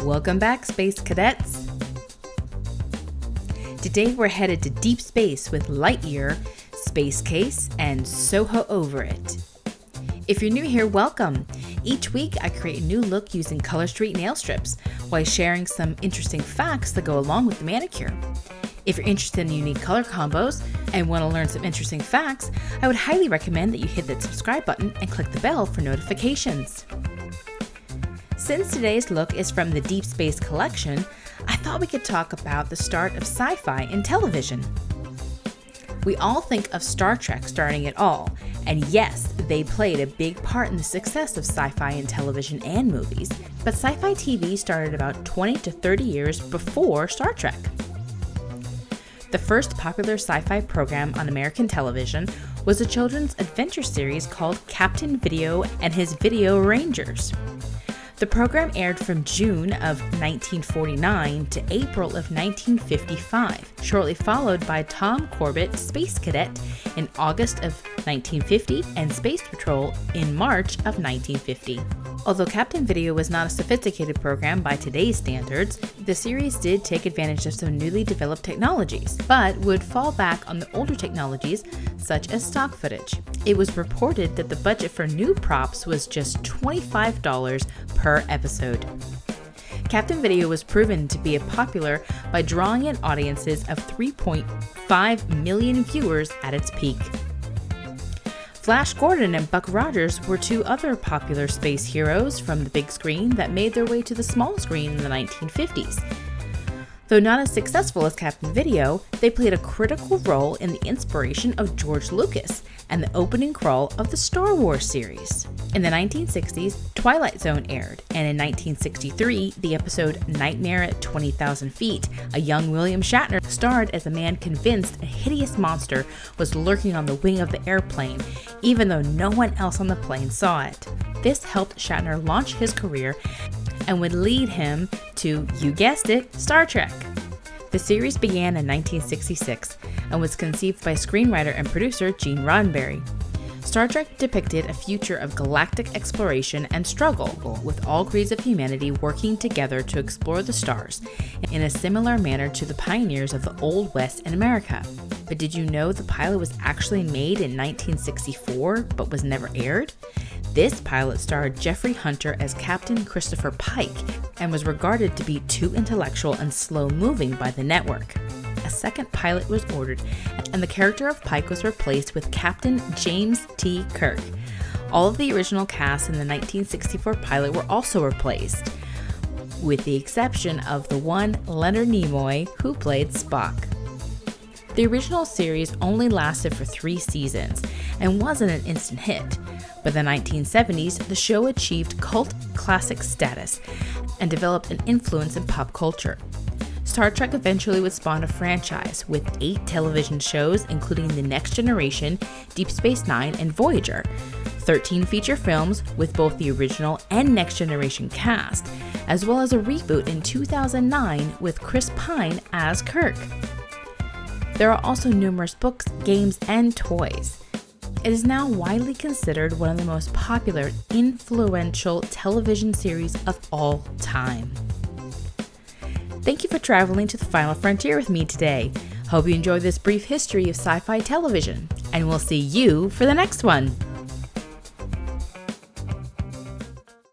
Welcome back, Space Cadets. Today we're headed to deep space with Lightyear, Space Case, and Soho Over It. If you're new here, welcome. Each week I create a new look using Color Street nail strips while sharing some interesting facts that go along with the manicure. If you're interested in unique color combos and want to learn some interesting facts, I would highly recommend that you hit that subscribe button and click the bell for notifications. Since today's look is from the Deep Space collection, I thought we could talk about the start of sci-fi in television. We all think of Star Trek starting it all, and yes, they played a big part in the success of sci-fi in television and movies, but sci-fi TV started about 20 to 30 years before Star Trek. The first popular sci-fi program on American television was a children's adventure series called Captain Video and His Video Rangers. The program aired from June of 1949 to April of 1955, shortly followed by Tom Corbett Space Cadet in August of 1950 and Space Patrol in March of 1950. Although Captain Video was not a sophisticated program by today's standards, the series did take advantage of some newly developed technologies, but would fall back on the older technologies such as stock footage. It was reported that the budget for new props was just $25 per episode. Captain Video was proven to be popular by drawing in audiences of 3.5 million viewers at its peak. Flash Gordon and Buck Rogers were two other popular space heroes from the big screen that made their way to the small screen in the 1950s. Though not as successful as Captain Video, they played a critical role in the inspiration of George Lucas and the opening crawl of the Star Wars series. In the 1960s, Twilight Zone aired, and in 1963, the episode Nightmare at 20,000 Feet, a young William Shatner starred as a man convinced a hideous monster was lurking on the wing of the airplane, even though no one else on the plane saw it. This helped Shatner launch his career and would lead him to, you guessed it, Star Trek. The series began in 1966 and was conceived by screenwriter and producer Gene Roddenberry. Star Trek depicted a future of galactic exploration and struggle, with all grades of humanity working together to explore the stars in a similar manner to the pioneers of the Old West in America. But did you know the pilot was actually made in 1964 but was never aired? This pilot starred Jeffrey Hunter as Captain Christopher Pike and was regarded to be too intellectual and slow-moving by the network. A second pilot was ordered, and the character of Pike was replaced with Captain James T. Kirk. All of the original cast in the 1964 pilot were also replaced, with the exception of the one Leonard Nimoy, who played Spock. The original series only lasted for 3 seasons and wasn't an instant hit. By the 1970s, the show achieved cult classic status and developed an influence in pop culture. Star Trek eventually would spawn a franchise with 8 television shows, including The Next Generation, Deep Space Nine, and Voyager, 13 feature films with both the original and Next Generation cast, as well as a reboot in 2009 with Chris Pine as Kirk. There are also numerous books, games, and toys. It is now widely considered one of the most popular, influential television series of all time. Thank you for traveling to the final frontier with me today. Hope you enjoyed this brief history of sci-fi television, and we'll see you for the next one.